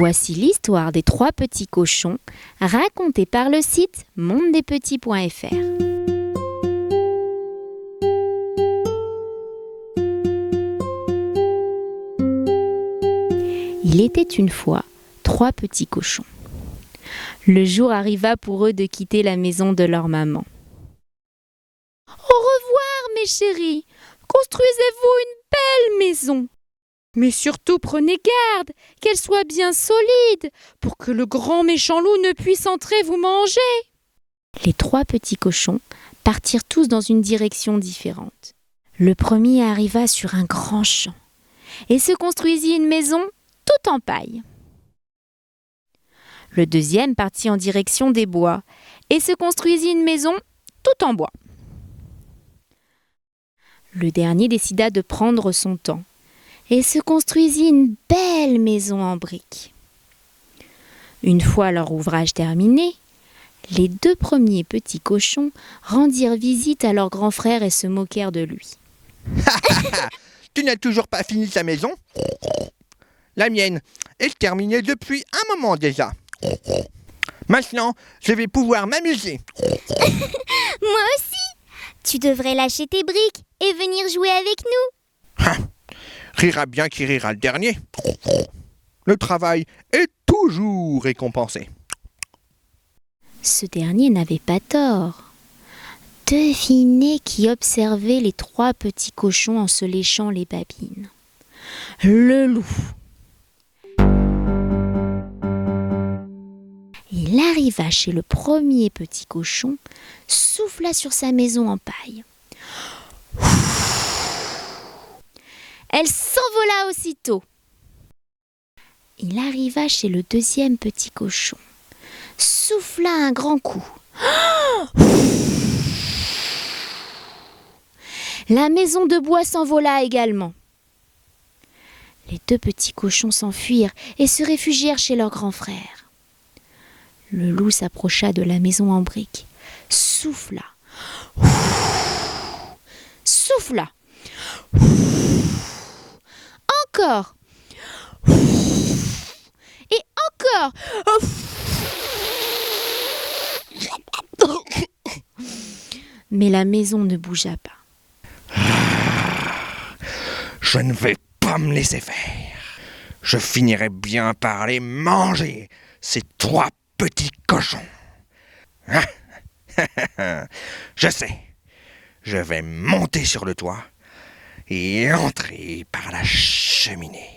Voici l'histoire des 3 petits cochons, racontée par le site mondedespetits.fr. Il était une fois 3 petits cochons. Le jour arriva pour eux de quitter la maison de leur maman. « Au revoir, mes chéris, construisez-vous une belle maison. Mais surtout prenez garde qu'elle soit bien solide pour que le grand méchant loup ne puisse entrer vous manger. » Les 3 petits cochons partirent tous dans une direction différente. Le premier arriva sur un grand champ et se construisit une maison toute en paille. Le deuxième partit en direction des bois et se construisit une maison toute en bois. Le dernier décida de prendre son temps et se construisit une belle maison en briques. Une fois leur ouvrage terminé, les 2 premiers petits cochons rendirent visite à leur grand frère et se moquèrent de lui. Tu n'as toujours pas fini ta maison ? La mienne est terminée depuis un moment déjà. Maintenant, je vais pouvoir m'amuser. Moi aussi. Tu devrais lâcher tes briques et venir jouer avec nous. Rira bien qui rira le dernier. Le travail est toujours récompensé. Ce dernier n'avait pas tort. Devinez qui observait les 3 petits cochons en se léchant les babines. Le loup. Il arriva chez le premier petit cochon, souffla sur sa maison en paille. Elle s'envola aussitôt. Il arriva chez le deuxième petit cochon, souffla un grand coup. La maison de bois s'envola également. Les 2 petits cochons s'enfuirent et se réfugièrent chez leur grand frère. Le loup s'approcha de la maison en briques, souffla, souffla, encore, et encore. Mais la maison ne bougea pas. Je ne vais pas me laisser faire. Je finirai bien par les manger, ces 3 petits cochons. Je sais. Je vais monter sur le toit et entrer par la cheminée.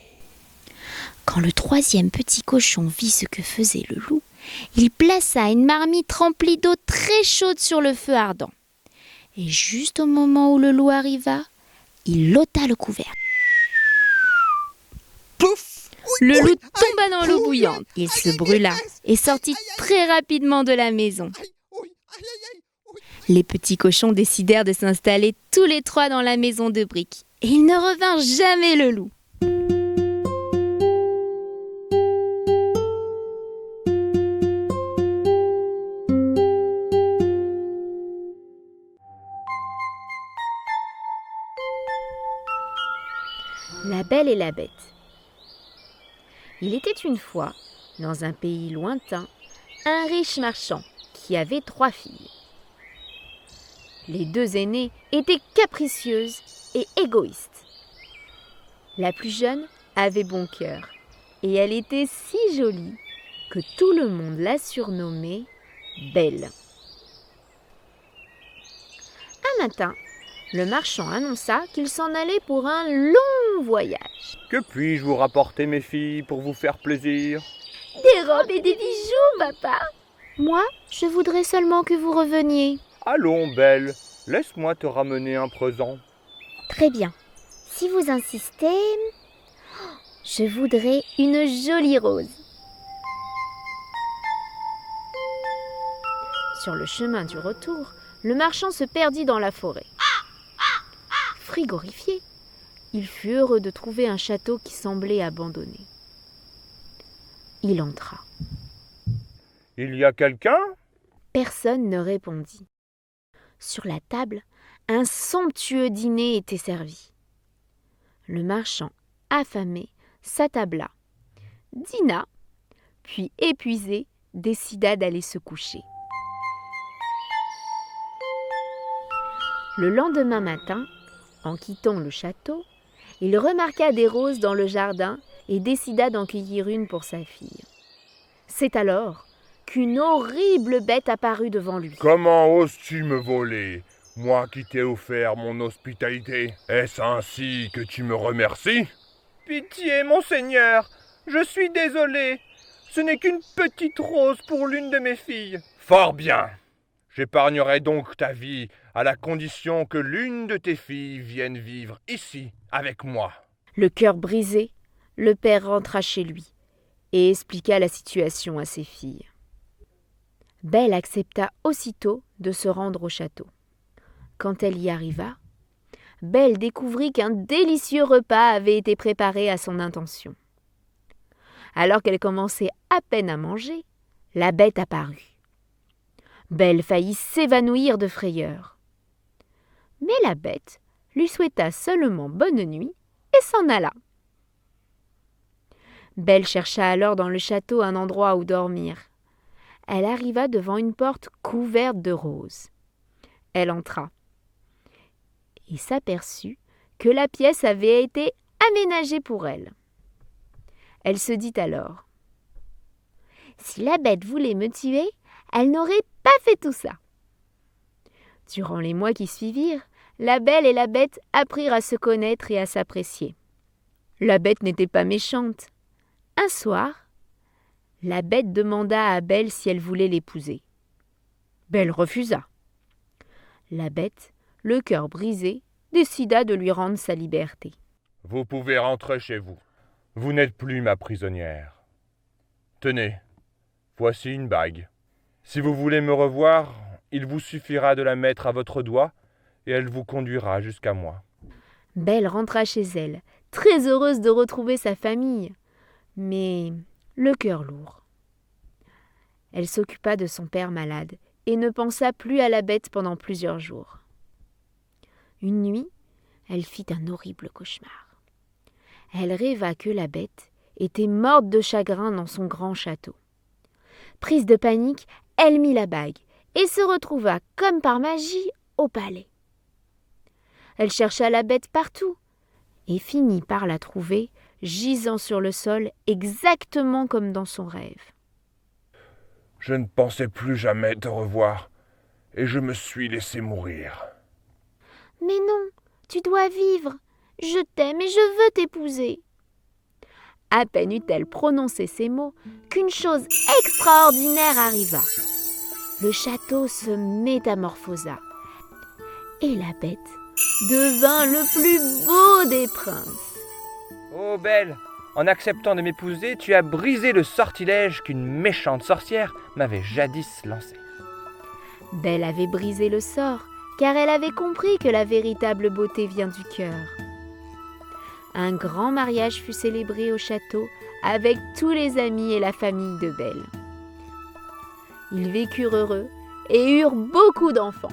Quand le 3e petit cochon vit ce que faisait le loup, il plaça une marmite remplie d'eau très chaude sur le feu ardent. Et juste au moment où le loup arriva, il ôta le couvercle. Pouf! Le loup tomba dans l'eau bouillante. Il se brûla et sortit très rapidement de la maison. Les petits cochons décidèrent de s'installer tous les 3 dans la maison de briques. Et ils ne revinrent jamais le loup. La Belle et la Bête. Il était une fois, dans un pays lointain, un riche marchand qui avait 3 filles. Les 2 aînées étaient capricieuses et égoïstes. La plus jeune avait bon cœur et elle était si jolie que tout le monde la surnommait Belle. Un matin, le marchand annonça qu'il s'en allait pour un long voyage. Que puis-je vous rapporter, mes filles, pour vous faire plaisir ? Des robes et des bijoux, papa. Moi, je voudrais seulement que vous reveniez. Allons, Belle, laisse-moi te ramener un présent. Très bien. Si vous insistez, je voudrais une jolie rose. Sur le chemin du retour, le marchand se perdit dans la forêt. Frigorifié, il fut heureux de trouver un château qui semblait abandonné. Il entra. « Il y a quelqu'un » Personne ne répondit. Sur la table, un somptueux dîner était servi. Le marchand, affamé, s'attabla, dîna puis épuisé, décida d'aller se coucher. Le lendemain matin, en quittant le château, il remarqua des roses dans le jardin et décida d'en cueillir une pour sa fille. C'est alors qu'une horrible bête apparut devant lui. « Comment oses-tu me voler, moi qui t'ai offert mon hospitalité? Est-ce ainsi que tu me remercies ?»« Pitié, monseigneur, je suis désolé. Ce n'est qu'une petite rose pour l'une de mes filles. »« Fort bien. J'épargnerai donc ta vie à la condition que l'une de tes filles vienne vivre ici avec moi. » Le cœur brisé, le père rentra chez lui et expliqua la situation à ses filles. Belle accepta aussitôt de se rendre au château. Quand elle y arriva, Belle découvrit qu'un délicieux repas avait été préparé à son intention. Alors qu'elle commençait à peine à manger, la bête apparut. Belle faillit s'évanouir de frayeur. Mais la bête lui souhaita seulement bonne nuit et s'en alla. Belle chercha alors dans le château un endroit où dormir. Elle arriva devant une porte couverte de roses. Elle entra et s'aperçut que la pièce avait été aménagée pour elle. Elle se dit alors : « Si la bête voulait me tuer, elle n'aurait pas fait tout ça. » Durant les mois qui suivirent, la Belle et la Bête apprirent à se connaître et à s'apprécier. La Bête n'était pas méchante. Un soir, la Bête demanda à Belle si elle voulait l'épouser. Belle refusa. La Bête, le cœur brisé, décida de lui rendre sa liberté. « Vous pouvez rentrer chez vous. Vous n'êtes plus ma prisonnière. Tenez, voici une bague. Si vous voulez me revoir, il vous suffira de la mettre à votre doigt et elle vous conduira jusqu'à moi. » Belle rentra chez elle, très heureuse de retrouver sa famille, mais le cœur lourd. Elle s'occupa de son père malade et ne pensa plus à la Bête pendant plusieurs jours. Une nuit, elle fit un horrible cauchemar. Elle rêva que la Bête était morte de chagrin dans son grand château. Prise de panique, elle mit la bague et se retrouva, comme par magie, au palais. Elle chercha la Bête partout et finit par la trouver, gisant sur le sol exactement comme dans son rêve. « Je ne pensais plus jamais te revoir et je me suis laissé mourir. »« Mais non, tu dois vivre. Je t'aime et je veux t'épouser. » À peine eut-elle prononcé ces mots qu'une chose extraordinaire arriva. Le château se métamorphosa et la Bête devint le plus beau des princes. « Oh Belle, en acceptant de m'épouser, tu as brisé le sortilège qu'une méchante sorcière m'avait jadis lancé. » Belle avait brisé le sort, car elle avait compris que la véritable beauté vient du cœur. Un grand mariage fut célébré au château avec tous les amis et la famille de Belle. Ils vécurent heureux et eurent beaucoup d'enfants.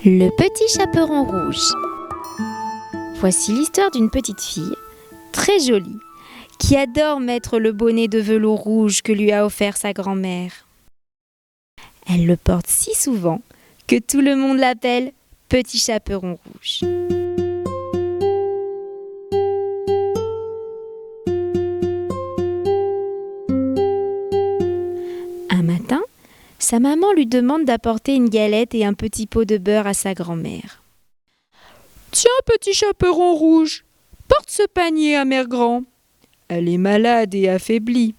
Le petit chaperon rouge. Voici l'histoire d'une petite fille, très jolie, qui adore mettre le bonnet de velours rouge que lui a offert sa grand-mère. Elle le porte si souvent que tout le monde l'appelle Petit Chaperon Rouge. Un matin, sa maman lui demande d'apporter une galette et un petit pot de beurre à sa grand-mère. « Tiens, Petit Chaperon Rouge, porte ce panier à Mère Grand. Elle est malade et affaiblie.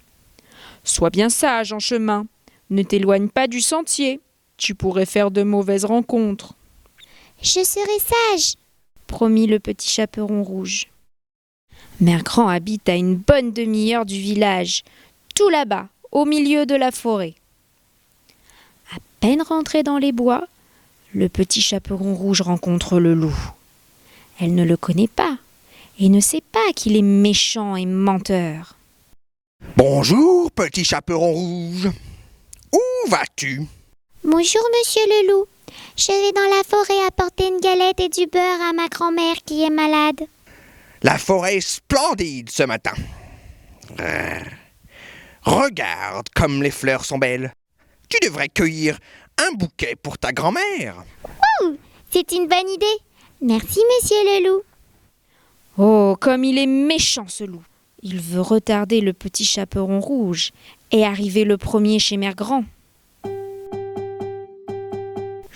Sois bien sage en chemin. Ne t'éloigne pas du sentier, tu pourrais faire de mauvaises rencontres. »« Je serai sage, » promit le Petit Chaperon Rouge. Mère Grand habite à une bonne demi-heure du village, tout là-bas, au milieu de la forêt. À peine rentré dans les bois, le Petit Chaperon Rouge rencontre le loup. Elle ne le connaît pas et ne sait pas qu'il est méchant et menteur. « Bonjour, Petit Chaperon Rouge. Où vas-tu ? » « Bonjour, monsieur le loup. Je vais dans la forêt apporter une galette et du beurre à ma grand-mère qui est malade. La forêt est splendide ce matin. Regarde comme les fleurs sont belles. Tu devrais cueillir un bouquet pour ta grand-mère. C'est une bonne idée. Merci, monsieur le loup. Oh, comme il est méchant ce loup. Il veut retarder le petit chaperon rouge et arriver le premier chez Mère Grand.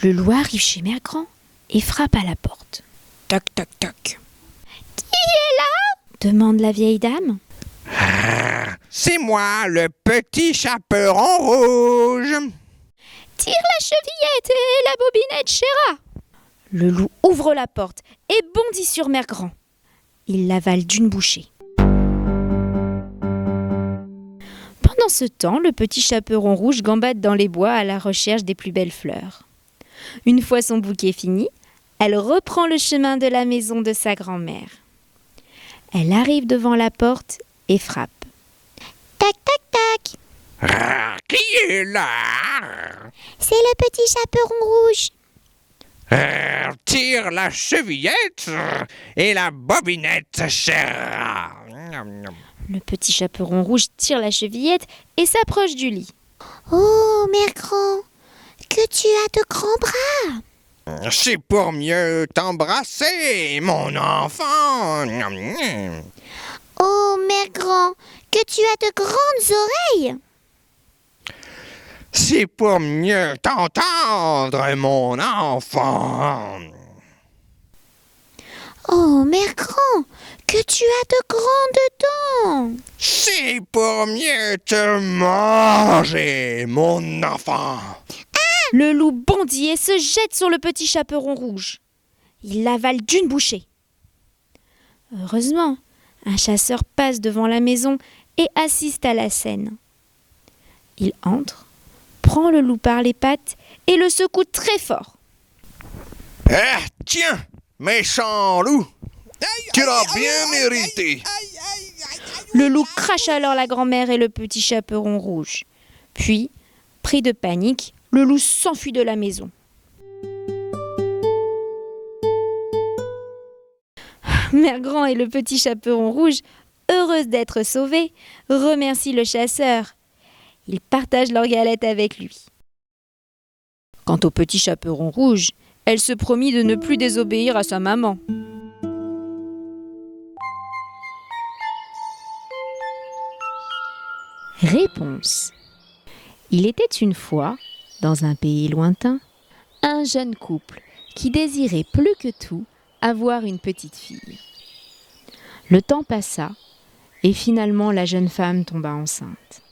Le loup arrive chez Mère Grand et frappe à la porte. Toc, toc, toc. Qui est là? Demande la vieille dame. C'est moi, le petit chaperon rouge. Tire la chevillette et la bobinette, chéra. Le loup ouvre la porte et bondit sur Mère Grand. Il l'avale d'une bouchée. Pendant ce temps, le petit chaperon rouge gambade dans les bois à la recherche des plus belles fleurs. Une fois son bouquet fini, elle reprend le chemin de la maison de sa grand-mère. Elle arrive devant la porte et frappe. Tac, tac, tac. Qui est là? C'est le petit chaperon rouge. Tire la chevillette et la bobinette, chère. Le petit chaperon rouge tire la chevillette et s'approche du lit. Oh, Mère Grand, que tu as de grands bras. C'est pour mieux t'embrasser, mon enfant. Oh, Mère Grand, que tu as de grandes oreilles. C'est pour mieux t'entendre, mon enfant. Oh, Mère Grand, que tu as de grandes dents. C'est pour mieux te manger, mon enfant. Le loup bondit et se jette sur le petit chaperon rouge. Il l'avale d'une bouchée. Heureusement, un chasseur passe devant la maison et assiste à la scène. Il entre, prend le loup par les pattes et le secoue très fort. Tiens, méchant loup, tu l'as bien mérité. Le loup crache alors la grand-mère et le petit chaperon rouge. Puis, pris de panique, le loup s'enfuit de la maison. Mère Grand et le petit chaperon rouge, heureuses d'être sauvés, remercient le chasseur. Ils partagent leur galette avec lui. Quant au petit chaperon rouge, elle se promit de ne plus désobéir à sa maman. Réponse. Il était une fois, dans un pays lointain, un jeune couple qui désirait plus que tout avoir une petite fille. Le temps passa et finalement la jeune femme tomba enceinte.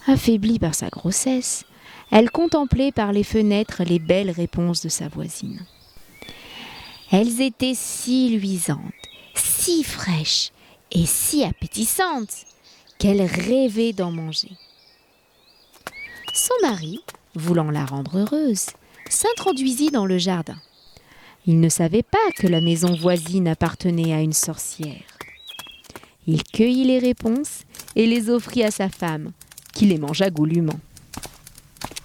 Affaiblie par sa grossesse, elle contemplait par les fenêtres les belles réponses de sa voisine. Elles étaient si luisantes, si fraîches et si appétissantes qu'elle rêvait d'en manger. Son mari, voulant la rendre heureuse, s'introduisit dans le jardin. Il ne savait pas que la maison voisine appartenait à une sorcière. Il cueillit les réponses et les offrit à sa femme, qui les mangea goulûment.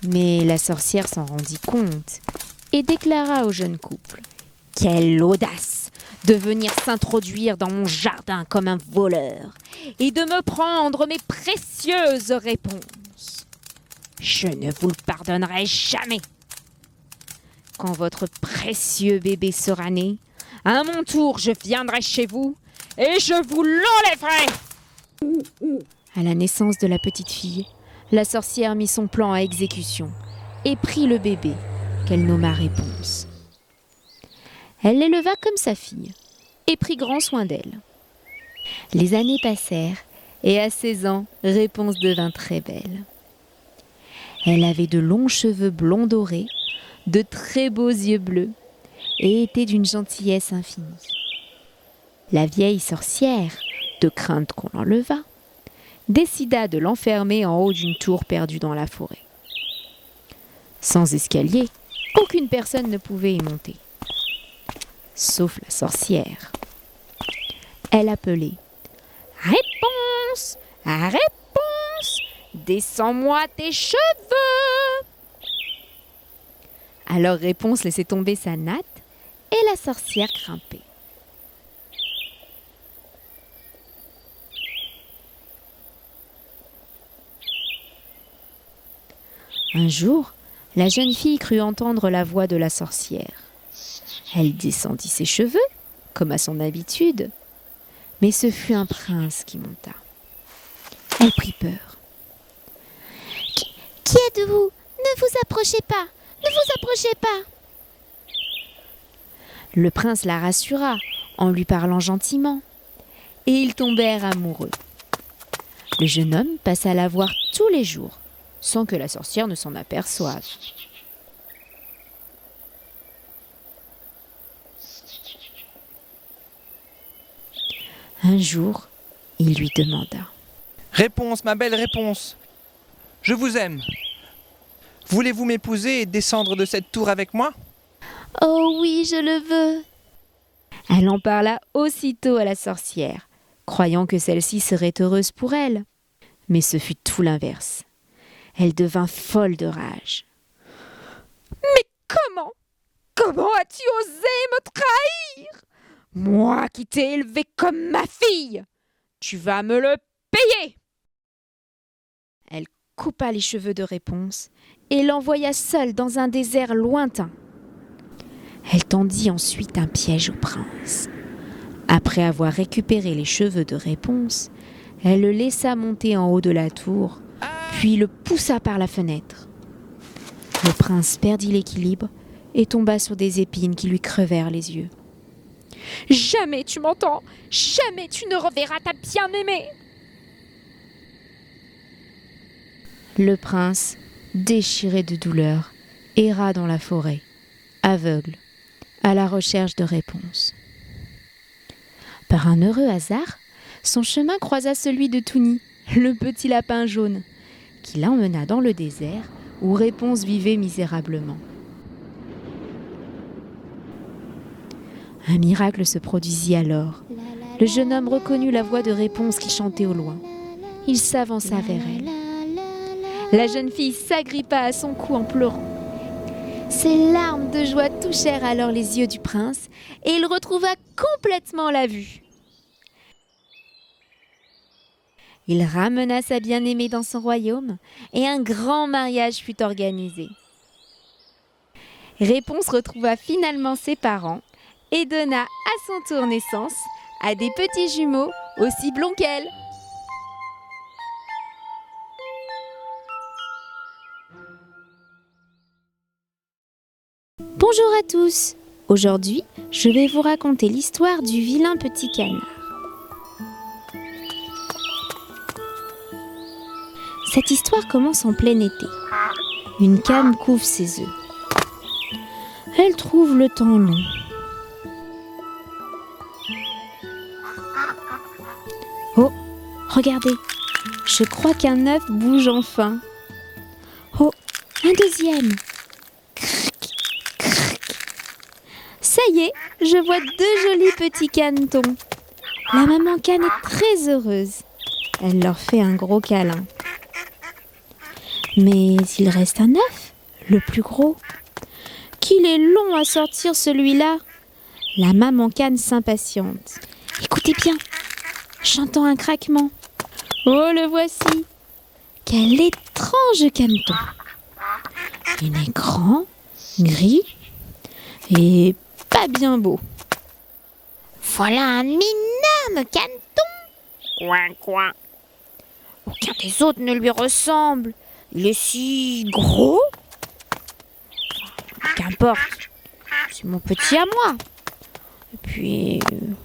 Mais la sorcière s'en rendit compte et déclara au jeune couple : « Quelle audace de venir s'introduire dans mon jardin comme un voleur et de me prendre mes précieuses réponses. Je ne vous le pardonnerai jamais. Quand votre précieux bébé sera né, à mon tour, je viendrai chez vous et je vous l'enlèverai. » À la naissance de la petite fille, la sorcière mit son plan à exécution et prit le bébé, qu'elle nomma Réponse. Elle l'éleva comme sa fille et prit grand soin d'elle. Les années passèrent et à 16 ans, Réponse devint très belle. Elle avait de longs cheveux blonds dorés, de très beaux yeux bleus et était d'une gentillesse infinie. La vieille sorcière, de crainte qu'on l'enlevât, décida de l'enfermer en haut d'une tour perdue dans la forêt. Sans escalier, aucune personne ne pouvait y monter, sauf la sorcière. Elle appelait : « Réponse, réponse, descends-moi tes cheveux !» Alors Réponse laissait tomber sa natte et la sorcière grimpait. Un jour, la jeune fille crut entendre la voix de la sorcière. Elle descendit ses cheveux, comme à son habitude, mais ce fut un prince qui monta. Elle prit peur. Qui êtes-vous? Ne vous approchez pas! Ne vous approchez pas! Le prince la rassura en lui parlant gentiment, et ils tombèrent amoureux. Le jeune homme passa la voir tous les jours, sans que la sorcière ne s'en aperçoive. Un jour, il lui demanda. Réponse, ma belle Réponse. Je vous aime. Voulez-vous m'épouser et descendre de cette tour avec moi? Oh oui, je le veux. Elle en parla aussitôt à la sorcière, croyant que celle-ci serait heureuse pour elle. Mais ce fut tout l'inverse. Elle devint folle de rage. Mais comment as-tu osé me trahir? Moi qui t'ai élevée comme ma fille, tu vas me le payer. Elle coupa les cheveux de Réponse et l'envoya seule dans un désert lointain. Elle tendit ensuite un piège au prince. Après avoir récupéré les cheveux de Réponse, elle le laissa monter en haut de la tour, puis le poussa par la fenêtre. Le prince perdit l'équilibre et tomba sur des épines qui lui crevèrent les yeux. « Jamais, tu m'entends? Jamais tu ne reverras ta bien-aimée !» Le prince, déchiré de douleur, erra dans la forêt, aveugle, à la recherche de réponses. Par un heureux hasard, son chemin croisa celui de Touni, le petit lapin jaune, qui l'emmena dans le désert où Réponse vivait misérablement. Un miracle se produisit alors. Le jeune homme reconnut la voix de Réponse qui chantait au loin. Il s'avança vers elle. La jeune fille s'agrippa à son cou en pleurant. Ses larmes de joie touchèrent alors les yeux du prince et il retrouva complètement la vue. Il ramena sa bien-aimée dans son royaume et un grand mariage fut organisé. Réponse retrouva finalement ses parents et donna à son tour naissance à des petits jumeaux aussi blonds qu'elle. Bonjour à tous. Aujourd'hui, je vais vous raconter l'histoire du vilain petit canard. Cette histoire commence en plein été. Une cane couve ses œufs. Elle trouve le temps long. Oh, regardez, je crois qu'un œuf bouge enfin. Oh, un deuxième. Ça y est, je vois 2 jolis petits canetons. La maman cane est très heureuse. Elle leur fait un gros câlin. Mais il reste un œuf, le plus gros. Qu'il est long à sortir celui-là. La maman cane s'impatiente. Écoutez bien, j'entends un craquement. Oh, le voici. Quel étrange caneton. Il est grand, gris et pas bien beau. Voilà un énorme caneton. Coin, coin. Aucun des autres ne lui ressemble. Il est si gros. Qu'importe, c'est mon petit à moi. Et puis,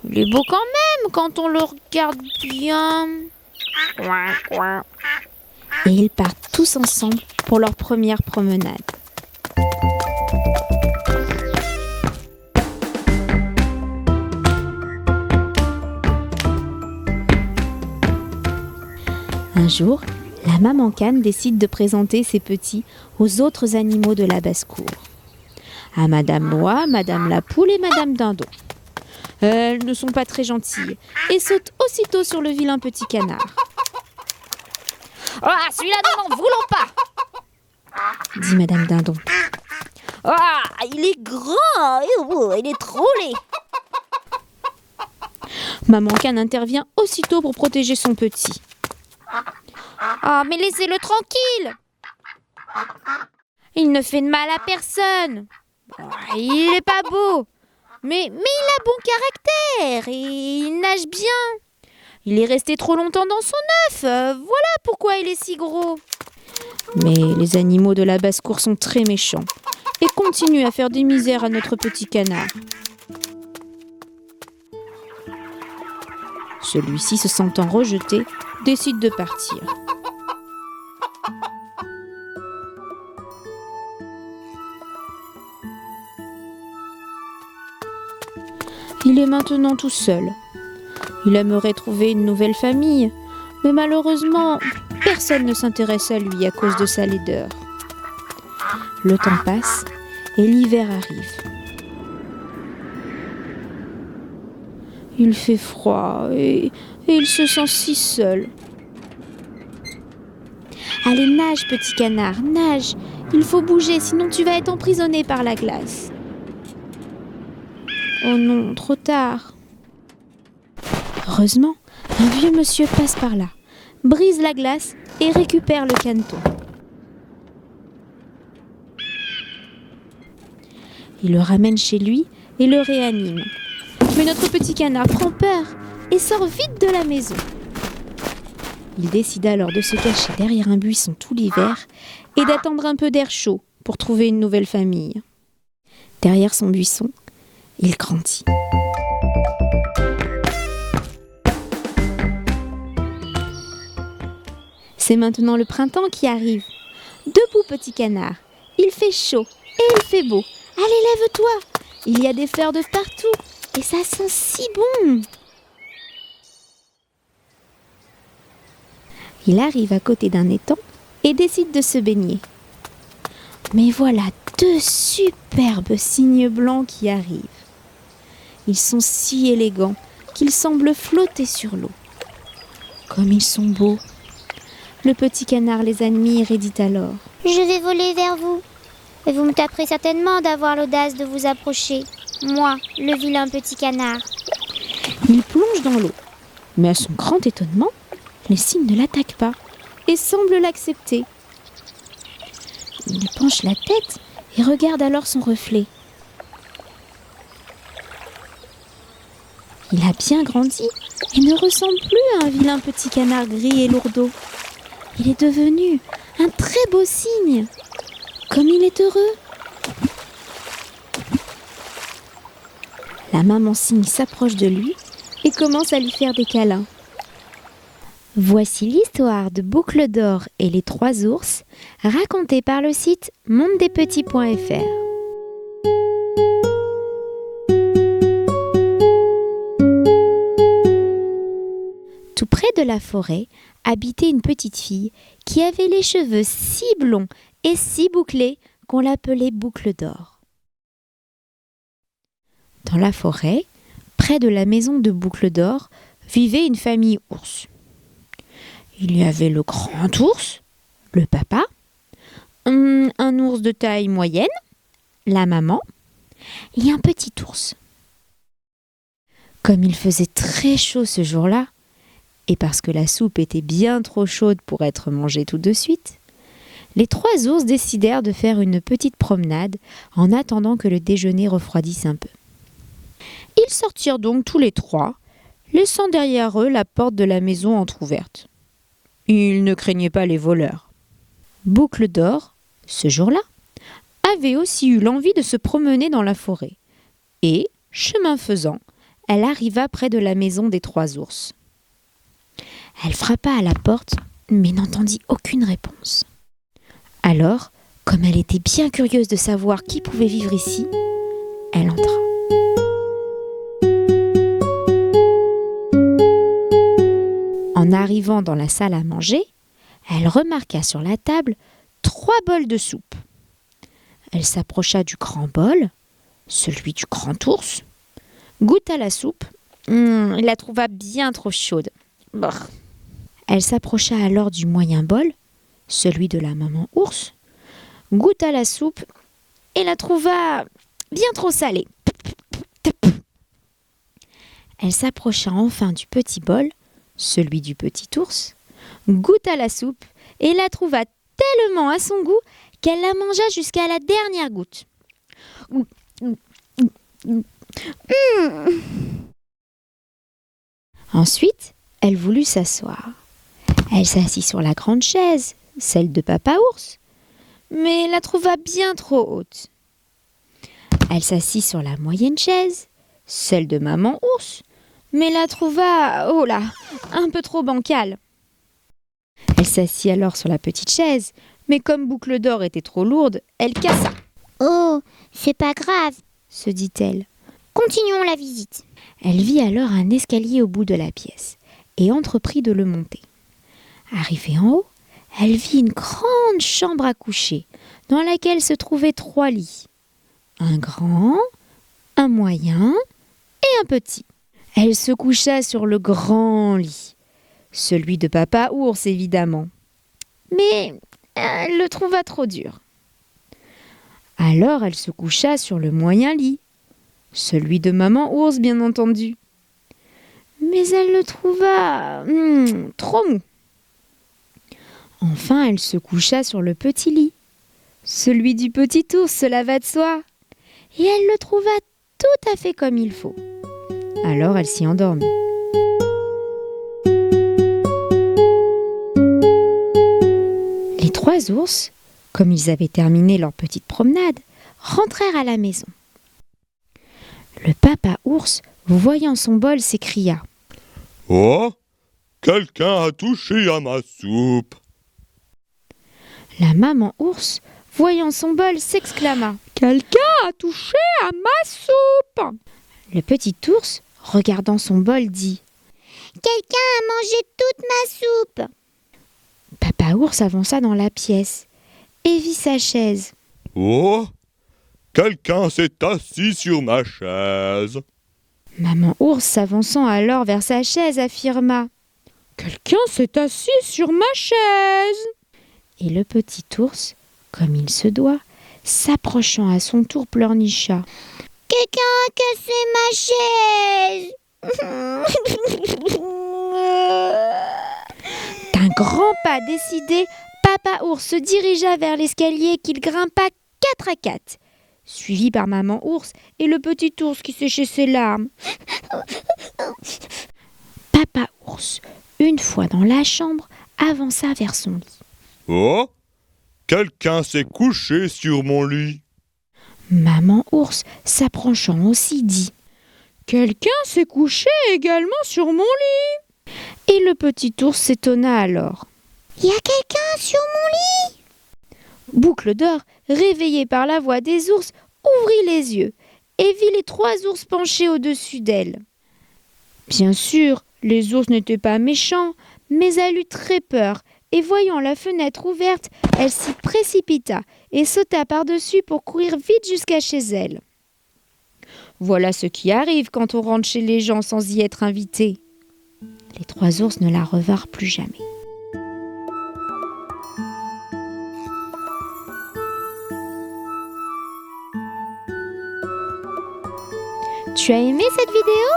il est beau quand même quand on le regarde bien. Coin, coin. Et ils partent tous ensemble pour leur première promenade. Un jour, la maman cane décide de présenter ses petits aux autres animaux de la basse-cour. À Madame Noix, Madame la Poule et Madame Dindon. Elles ne sont pas très gentilles et sautent aussitôt sur le vilain petit canard. Ah, celui-là, nous n'en voulons pas. Dit Madame Dindon. Ah, il est grand, il est trop laid. Maman Canne intervient aussitôt pour protéger son petit. Ah, mais laissez-le tranquille. Il ne fait de mal à personne. Il n'est pas beau, mais il a bon caractère et il nage bien. Il est resté trop longtemps dans son œuf, voilà pourquoi il est si gros. Mais les animaux de la basse-cour sont très méchants et continuent à faire des misères à notre petit canard. Celui-ci, se sentant rejeté, décide de partir. Il est maintenant tout seul. Il aimerait trouver une nouvelle famille, mais malheureusement, personne ne s'intéresse à lui à cause de sa laideur. Le temps passe et l'hiver arrive. Il fait froid et il se sent si seul. Allez, nage, petit canard, nage. Il faut bouger, sinon tu vas être emprisonné par la glace. Oh non, trop tard. Heureusement, un vieux monsieur passe par là, brise la glace et récupère le caneton. Il le ramène chez lui et le réanime. Mais notre petit canard prend peur et sort vite de la maison. Il décide alors de se cacher derrière un buisson tout l'hiver et d'attendre un peu d'air chaud pour trouver une nouvelle famille. Derrière son buisson, il grandit. C'est maintenant le printemps qui arrive. Debout, petit canard. Il fait chaud et il fait beau. Allez, lève-toi. Il y a des fleurs de partout et ça sent si bon. Il arrive à côté d'un étang et décide de se baigner. Mais voilà 2 superbes cygnes blancs qui arrivent. Ils sont si élégants qu'ils semblent flotter sur l'eau. Comme ils sont beaux. Le petit canard les admire et dit alors: Je vais voler vers vous. Et vous me taperez certainement d'avoir l'audace de vous approcher. Moi, le vilain petit canard. Il plonge dans l'eau. Mais à son grand étonnement, les cygnes ne l'attaquent pas et semblent l'accepter. Il penche la tête et regarde alors son reflet. Il a bien grandi et ne ressemble plus à un vilain petit canard gris et lourdeau. Il est devenu un très beau cygne. Comme il est heureux. La maman cygne s'approche de lui et commence à lui faire des câlins. Voici l'histoire de Boucle d'Or et les 3 ours, racontée par le site mondedespetits.fr. Tout près de la forêt habitait une petite fille qui avait les cheveux si blonds et si bouclés qu'on l'appelait Boucle d'Or. Dans la forêt, près de la maison de Boucle d'Or, vivait une famille ours. Il y avait le grand ours, le papa, un ours de taille moyenne, la maman, et un petit ours. Comme il faisait très chaud ce jour-là, et parce que la soupe était bien trop chaude pour être mangée tout de suite, les 3 ours décidèrent de faire une petite promenade en attendant que le déjeuner refroidisse un peu. Ils sortirent donc tous les 3, laissant derrière eux la porte de la maison entr'ouverte. Ils ne craignaient pas les voleurs. Boucle d'Or, ce jour-là, avait aussi eu l'envie de se promener dans la forêt. Et, chemin faisant, elle arriva près de la maison des 3 ours. Elle frappa à la porte, mais n'entendit aucune réponse. Alors, comme elle était bien curieuse de savoir qui pouvait vivre ici, elle entra. En arrivant dans la salle à manger, elle remarqua sur la table 3 bols de soupe. Elle s'approcha du grand bol, celui du grand ours, goûta la soupe, il la trouva bien trop chaude. Brr. Elle s'approcha alors du moyen bol, celui de la maman ours, goûta la soupe, et la trouva bien trop salée. Elle s'approcha enfin du petit bol, celui du petit ours, goûta la soupe et la trouva tellement à son goût qu'elle la mangea jusqu'à la dernière goutte. Ensuite, elle voulut s'asseoir. Elle s'assit sur la grande chaise, celle de Papa Ours, mais la trouva bien trop haute. Elle s'assit sur la moyenne chaise, celle de Maman Ours, mais la trouva, oh là, un peu trop bancale. Elle s'assit alors sur la petite chaise, mais comme Boucle d'Or était trop lourde, elle cassa. Oh, c'est pas grave, Se dit-elle. continuons la visite. Elle vit alors un escalier au bout de la pièce et entreprit de le monter. Arrivée en haut, elle vit une grande chambre à coucher dans laquelle se trouvaient 3 lits. Un grand, un moyen et un petit. Elle se coucha sur le grand lit, celui de Papa Ours évidemment. Mais elle le trouva trop dur. Alors elle se coucha sur le moyen lit, celui de Maman Ours bien entendu. Mais elle le trouva trop mou. Enfin elle se coucha sur le petit lit, celui du petit ours, cela va de soi. Et elle le trouva tout à fait comme il faut. Alors elle s'y endormit. Les 3 ours, comme ils avaient terminé leur petite promenade, rentrèrent à la maison. Le Papa Ours, voyant son bol, s'écria : « Oh, quelqu'un a touché à ma soupe !» La Maman Ours, voyant son bol, s'exclama : « Quelqu'un a touché à ma soupe !» Le petit ours, regardant son bol, dit : « Quelqu'un a mangé toute ma soupe !» Papa Ours avança dans la pièce et vit sa chaise. « Oh, quelqu'un s'est assis sur ma chaise !» Maman Ours, s'avançant alors vers sa chaise, affirma : « Quelqu'un s'est assis sur ma chaise !» Et le petit ours, comme il se doit, s'approchant à son tour, pleurnicha : « Quelqu'un a cassé ma chaise !» D'un grand pas décidé, Papa Ours se dirigea vers l'escalier qu'il grimpa 4 à 4, suivi par Maman Ours et le petit ours qui séchait ses larmes. Papa Ours, une fois dans la chambre, avança vers son lit. « Oh, quelqu'un s'est couché sur mon lit !» Maman Ours, s'approchant aussi, dit : « Quelqu'un s'est couché également sur mon lit !» Et le petit ours s'étonna alors. « Il y a quelqu'un sur mon lit !» Boucle d'Or, réveillée par la voix des ours, ouvrit les yeux et vit les 3 ours penchés au-dessus d'elle. Bien sûr, les ours n'étaient pas méchants, mais elle eut très peur et voyant la fenêtre ouverte, elle s'y précipita et sauta par-dessus pour courir vite jusqu'à chez elle. Voilà ce qui arrive quand on rentre chez les gens sans y être invité. Les 3 ours ne la revinrent plus jamais. Tu as aimé cette vidéo ?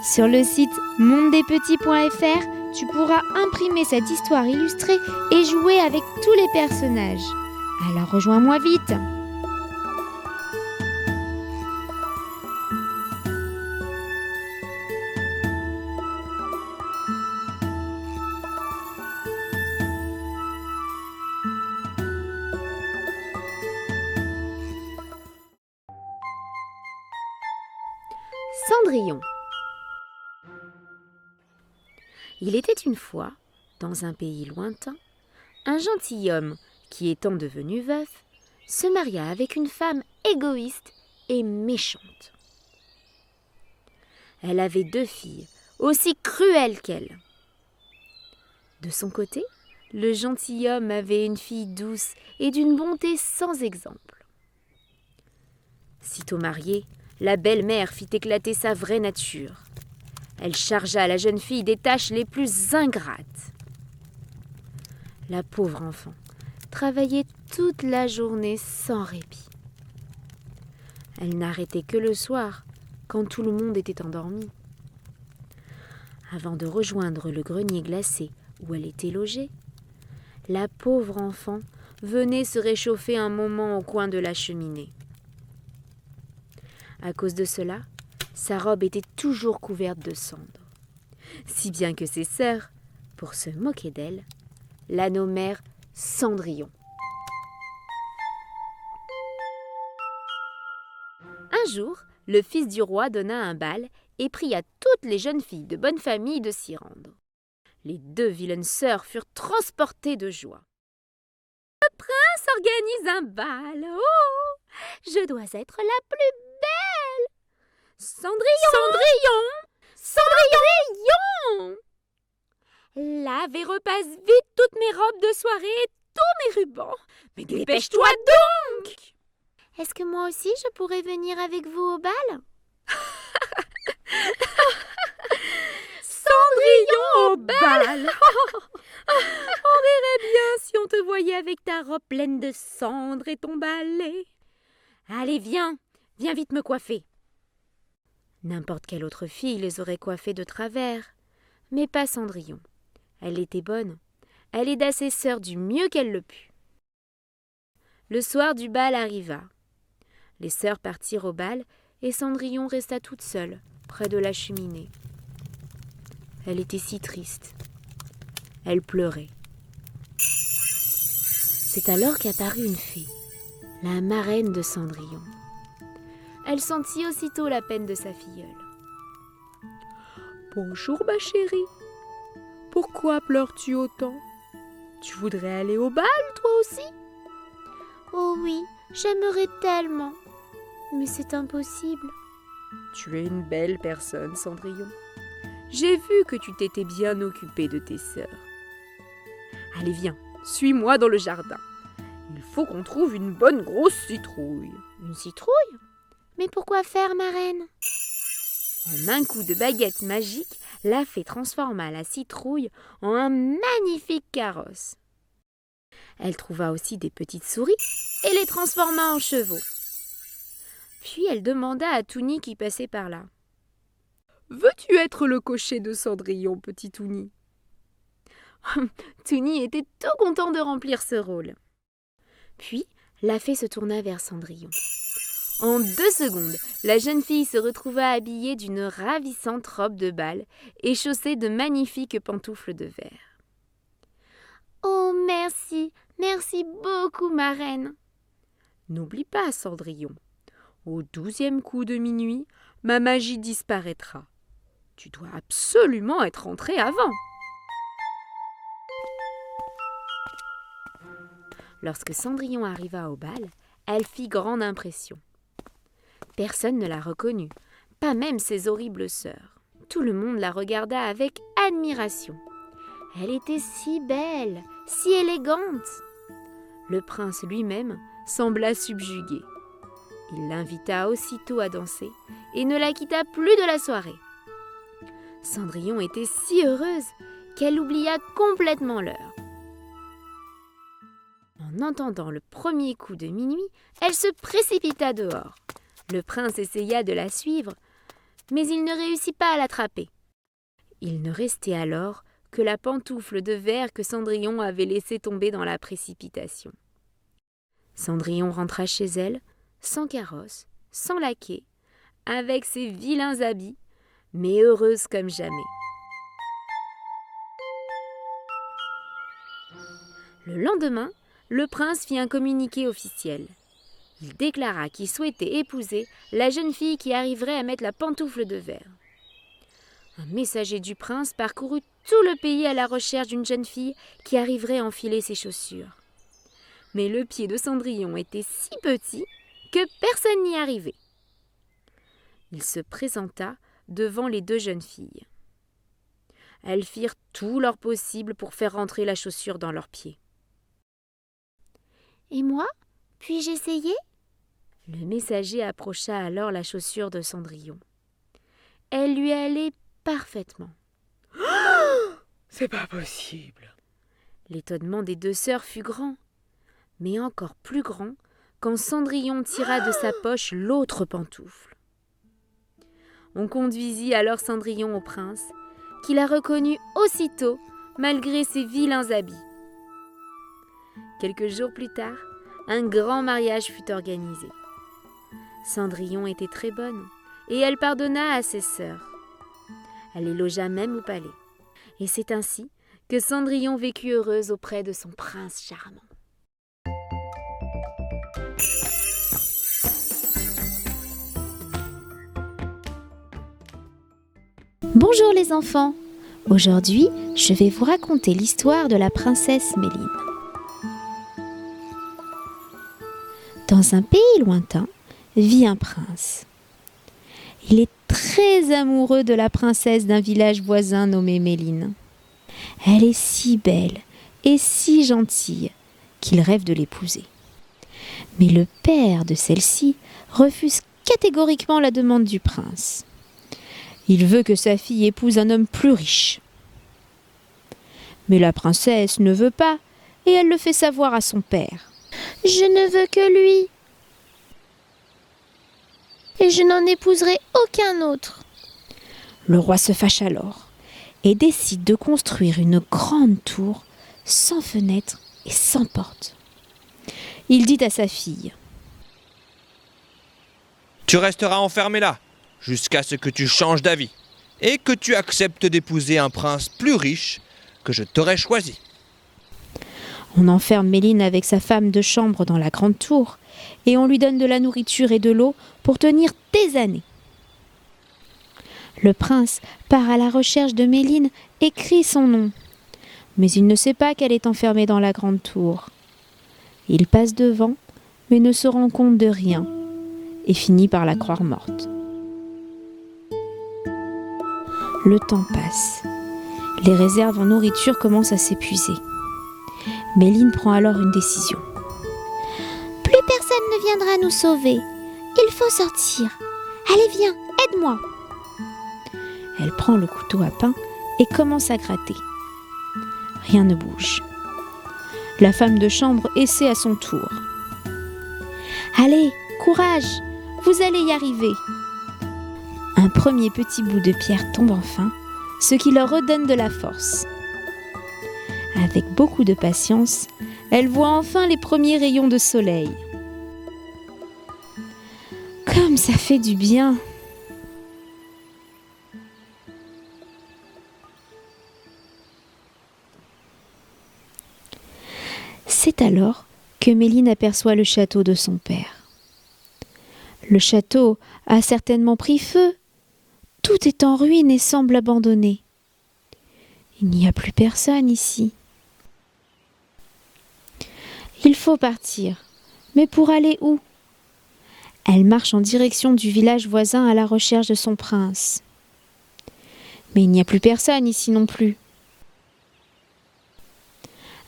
Sur le site mondedespetits.fr, tu pourras imprimer cette histoire illustrée et jouer avec tous les personnages. Alors rejoins-moi vite ! Cendrillon. Il était une fois, dans un pays lointain, un gentilhomme qui, étant devenu veuf, se maria avec une femme égoïste et méchante. Elle avait 2 filles, aussi cruelles qu'elle. De son côté, le gentilhomme avait une fille douce et d'une bonté sans exemple. Sitôt mariée, la belle-mère fit éclater sa vraie nature. Elle chargea la jeune fille des tâches les plus ingrates. La pauvre enfant travaillait toute la journée sans répit. Elle n'arrêtait que le soir, quand tout le monde était endormi. Avant de rejoindre le grenier glacé où elle était logée, la pauvre enfant venait se réchauffer un moment au coin de la cheminée. À cause de cela, sa robe était toujours couverte de cendres, si bien que ses sœurs, pour se moquer d'elle, la nommèrent Cendrillon. Un jour, le fils du roi donna un bal et pria toutes les jeunes filles de bonne famille de s'y rendre. Les 2 vilaines sœurs furent transportées de joie. Le prince organise un bal. Oh, je dois être la plus belle. Cendrillon, lave et repasse vite toutes mes robes de soirée et tous mes rubans. Mais dépêche-toi donc. Est-ce que moi aussi je pourrais venir avec vous au bal? Cendrillon au bal. On rirait bien si on te voyait avec ta robe pleine de cendres et ton balai. Allez, viens vite me coiffer. N'importe quelle autre fille les aurait coiffées de travers, mais pas Cendrillon. Elle était bonne. Elle aida ses sœurs du mieux qu'elle le put. Le soir du bal arriva. Les sœurs partirent au bal et Cendrillon resta toute seule, près de la cheminée. Elle était si triste. Elle pleurait. C'est alors qu'apparut une fée, la marraine de Cendrillon. Elle sentit aussitôt la peine de sa filleule. « Bonjour ma chérie, pourquoi pleures-tu autant? Tu voudrais aller au bal toi aussi? » « Oh oui, j'aimerais tellement, mais c'est impossible. » « Tu es une belle personne, Cendrillon. J'ai vu que tu t'étais bien occupée de tes sœurs. Allez, viens, suis-moi dans le jardin. Il faut qu'on trouve une bonne grosse citrouille. » « Une citrouille? Mais pourquoi faire, ma reine? » En un coup de baguette magique, la fée transforma la citrouille en un magnifique carrosse. Elle trouva aussi des petites souris et les transforma en chevaux. Puis elle demanda à Touni qui passait par là. « Veux-tu être le cocher de Cendrillon, petit Touni ?» Touni était tout content de remplir ce rôle. Puis la fée se tourna vers Cendrillon. En 2 secondes, la jeune fille se retrouva habillée d'une ravissante robe de bal et chaussée de magnifiques pantoufles de verre. « Oh, merci, merci beaucoup, ma reine !»« N'oublie pas, Cendrillon, au 12e coup de minuit, ma magie disparaîtra. Tu dois absolument être entrée avant. » Lorsque Cendrillon arriva au bal, elle fit grande impression. Personne ne la reconnut, pas même ses horribles sœurs. Tout le monde la regarda avec admiration. Elle était si belle, si élégante. Le prince lui-même sembla subjugué. Il l'invita aussitôt à danser et ne la quitta plus de la soirée. Cendrillon était si heureuse qu'elle oublia complètement l'heure. En entendant le premier coup de minuit, elle se précipita dehors. Le prince essaya de la suivre, mais il ne réussit pas à l'attraper. Il ne restait alors que la pantoufle de verre que Cendrillon avait laissée tomber dans la précipitation. Cendrillon rentra chez elle, sans carrosse, sans laquais, avec ses vilains habits, mais heureuse comme jamais. Le lendemain, le prince fit un communiqué officiel. Il déclara qu'il souhaitait épouser la jeune fille qui arriverait à mettre la pantoufle de verre. Un messager du prince parcourut tout le pays à la recherche d'une jeune fille qui arriverait à enfiler ses chaussures. Mais le pied de Cendrillon était si petit que personne n'y arrivait. Il se présenta devant les 2 jeunes filles. Elles firent tout leur possible pour faire rentrer la chaussure dans leurs pieds. « Et moi, puis-je essayer ?» Le messager approcha alors la chaussure de Cendrillon. Elle lui allait parfaitement. « C'est pas possible !» L'étonnement des 2 sœurs fut grand, mais encore plus grand quand Cendrillon tira de sa poche l'autre pantoufle. On conduisit alors Cendrillon au prince, qui la reconnut aussitôt malgré ses vilains habits. Quelques jours plus tard, un grand mariage fut organisé. Cendrillon était très bonne et elle pardonna à ses sœurs. Elle les logea même au palais. Et c'est ainsi que Cendrillon vécut heureuse auprès de son prince charmant. Bonjour les enfants. Aujourd'hui, je vais vous raconter l'histoire de la princesse Méline. Dans un pays lointain vit un prince. Il est très amoureux de la princesse d'un village voisin nommé Méline. Elle est si belle et si gentille qu'il rêve de l'épouser. Mais le père de celle-ci refuse catégoriquement la demande du prince. Il veut que sa fille épouse un homme plus riche. Mais la princesse ne veut pas et elle le fait savoir à son père. « Je ne veux que lui. Et je n'en épouserai aucun autre. » Le roi se fâche alors et décide de construire une grande tour sans fenêtre et sans porte. Il dit à sa fille : « Tu resteras enfermée là, jusqu'à ce que tu changes d'avis et que tu acceptes d'épouser un prince plus riche que je t'aurais choisi. » On enferme Méline avec sa femme de chambre dans la grande tour et on lui donne de la nourriture et de l'eau pour tenir des années. Le prince part à la recherche de Méline et crie son nom. Mais il ne sait pas qu'elle est enfermée dans la grande tour. Il passe devant, mais ne se rend compte de rien et finit par la croire morte. Le temps passe. Les réserves en nourriture commencent à s'épuiser. Méline prend alors une décision. « Plus personne ne viendra nous sauver. Il faut sortir. Allez, viens, aide-moi. » Elle prend le couteau à pain et commence à gratter. Rien ne bouge. La femme de chambre essaie à son tour. « Allez, courage, vous allez y arriver. » Un premier petit bout de pierre tombe enfin, ce qui leur redonne de la force. Avec beaucoup de patience, elle voit enfin les premiers rayons de soleil. Comme ça fait du bien! C'est alors que Méline aperçoit le château de son père. Le château a certainement pris feu. Tout est en ruine et semble abandonné. Il n'y a plus personne ici. Il faut partir. Mais pour aller où ? Elle marche en direction du village voisin à la recherche de son prince. Mais il n'y a plus personne ici non plus.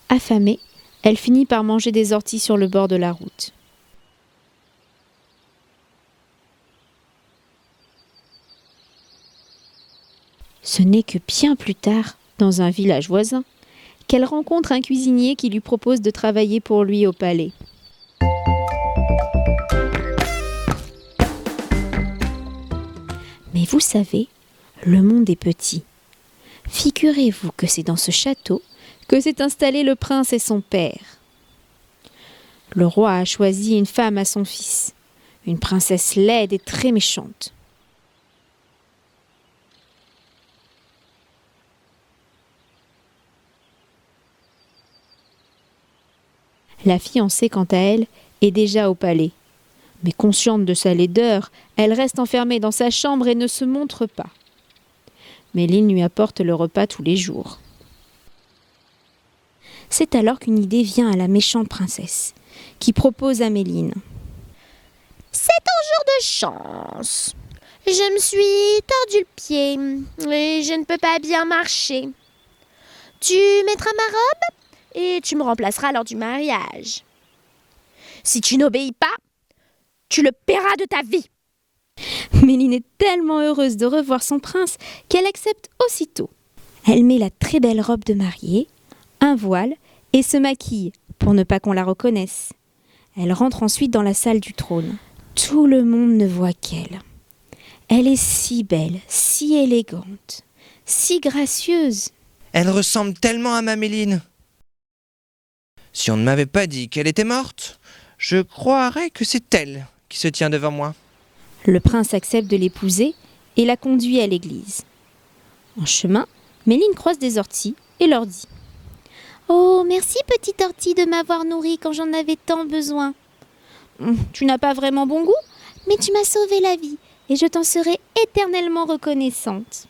Affamée, elle finit par manger des orties sur le bord de la route. Ce n'est que bien plus tard, dans un village voisin, qu'elle rencontre un cuisinier qui lui propose de travailler pour lui au palais. Mais vous savez, le monde est petit. Figurez-vous que c'est dans ce château que s'est installé le prince et son père. Le roi a choisi une femme à son fils, une princesse laide et très méchante. La fiancée, quant à elle, est déjà au palais. Mais consciente de sa laideur, elle reste enfermée dans sa chambre et ne se montre pas. Méline lui apporte le repas tous les jours. C'est alors qu'une idée vient à la méchante princesse, qui propose à Méline. « C'est ton jour de chance. Je me suis tordu le pied et je ne peux pas bien marcher. Tu mettras ma robe et tu me remplaceras lors du mariage. Si tu n'obéis pas, tu le paieras de ta vie. » Méline est tellement heureuse de revoir son prince qu'elle accepte aussitôt. Elle met la très belle robe de mariée, un voile et se maquille pour ne pas qu'on la reconnaisse. Elle rentre ensuite dans la salle du trône. Tout le monde ne voit qu'elle. Elle est si belle, si élégante, si gracieuse. Elle ressemble tellement à ma Méline. Si on ne m'avait pas dit qu'elle était morte, je croirais que c'est elle qui se tient devant moi. Le prince accepte de l'épouser et la conduit à l'église. En chemin, Méline croise des orties et leur dit « Oh, merci petite ortie de m'avoir nourrie quand j'en avais tant besoin. Tu n'as pas vraiment bon goût, mais tu m'as sauvé la vie et je t'en serai éternellement reconnaissante. »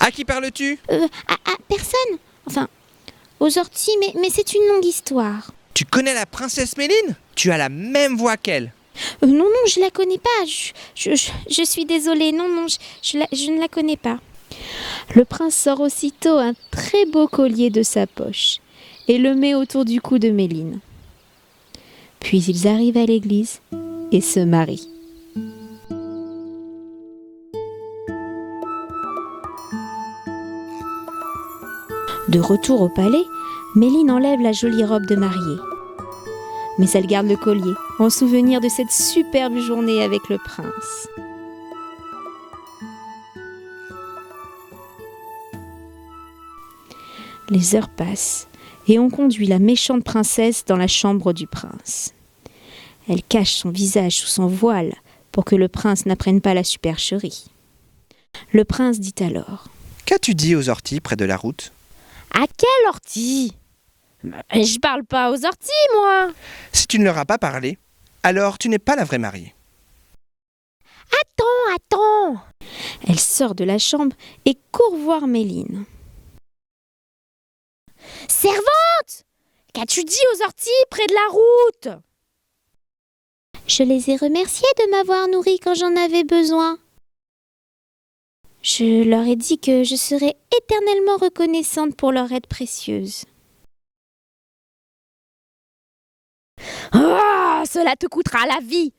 À qui parles-tu ? À personne. Enfin, aux orties, mais c'est une longue histoire. Tu connais la princesse Méline ? Tu as la même voix qu'elle. Non, je la connais pas. Je suis désolée. Non, je ne la connais pas. Le prince sort aussitôt un très beau collier de sa poche et le met autour du cou de Méline. Puis ils arrivent à l'église et se marient. De retour au palais, Méline enlève la jolie robe de mariée. Mais elle garde le collier en souvenir de cette superbe journée avec le prince. Les heures passent et on conduit la méchante princesse dans la chambre du prince. Elle cache son visage sous son voile pour que le prince n'apprenne pas la supercherie. Le prince dit alors « Qu'as-tu dit aux orties près de la route ? À quelle ortie ? Je parle pas aux orties, moi. Si tu ne leur as pas parlé, alors tu n'es pas la vraie mariée. » Attends. Elle sort de la chambre et court voir Méline. Servante, qu'as-tu dit aux orties près de la route ? Je les ai remerciées de m'avoir nourrie quand j'en avais besoin. Je leur ai dit que je serais éternellement reconnaissante pour leur aide précieuse. Ah, cela te coûtera la vie.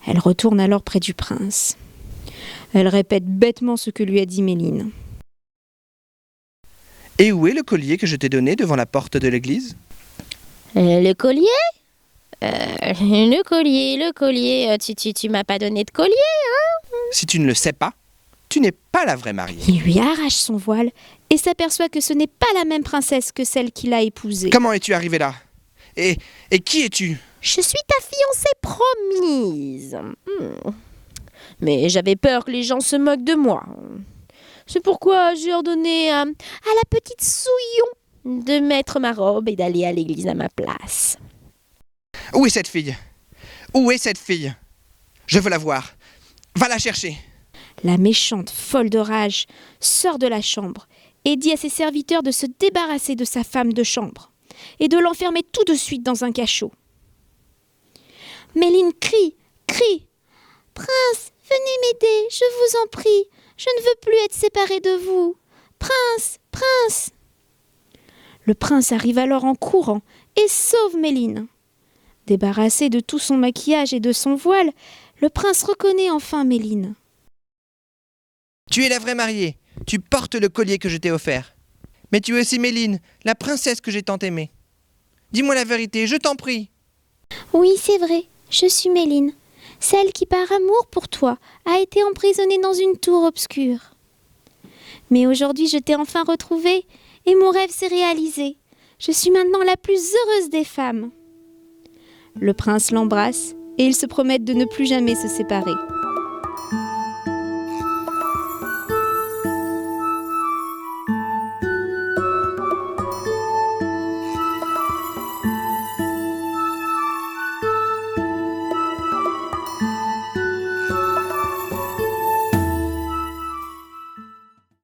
Elle retourne alors près du prince. Elle répète bêtement ce que lui a dit Méline. Et où est le collier que je t'ai donné devant la porte de l'église ? Le collier ? Le collier, tu m'as pas donné de collier, hein ? Si tu ne le sais pas, tu n'es pas la vraie mariée. Il lui arrache son voile et s'aperçoit que ce n'est pas la même princesse que celle qu'il a épousée. Comment es-tu arrivée là ? Et qui es-tu ? Je suis ta fiancée promise. Mais j'avais peur que les gens se moquent de moi. C'est pourquoi j'ai ordonné à la petite Souillon de mettre ma robe et d'aller à l'église à ma place. Où est cette fille ? Où est cette fille ? Je veux la voir. Va la chercher. La méchante, folle de rage, sort de la chambre et dit à ses serviteurs de se débarrasser de sa femme de chambre et de l'enfermer tout de suite dans un cachot. Méline crie. « Prince, venez m'aider, je vous en prie. Je ne veux plus être séparée de vous. Prince !» Le prince arrive alors en courant et sauve Méline. Débarrassé de tout son maquillage et de son voile, le prince reconnaît enfin Méline. Tu es la vraie mariée. Tu portes le collier que je t'ai offert. Mais tu es aussi Méline, la princesse que j'ai tant aimée. Dis-moi la vérité, je t'en prie. Oui, c'est vrai, je suis Méline. Celle qui, par amour pour toi, a été emprisonnée dans une tour obscure. Mais aujourd'hui, je t'ai enfin retrouvée et mon rêve s'est réalisé. Je suis maintenant la plus heureuse des femmes. Le prince l'embrasse et ils se promettent de ne plus jamais se séparer.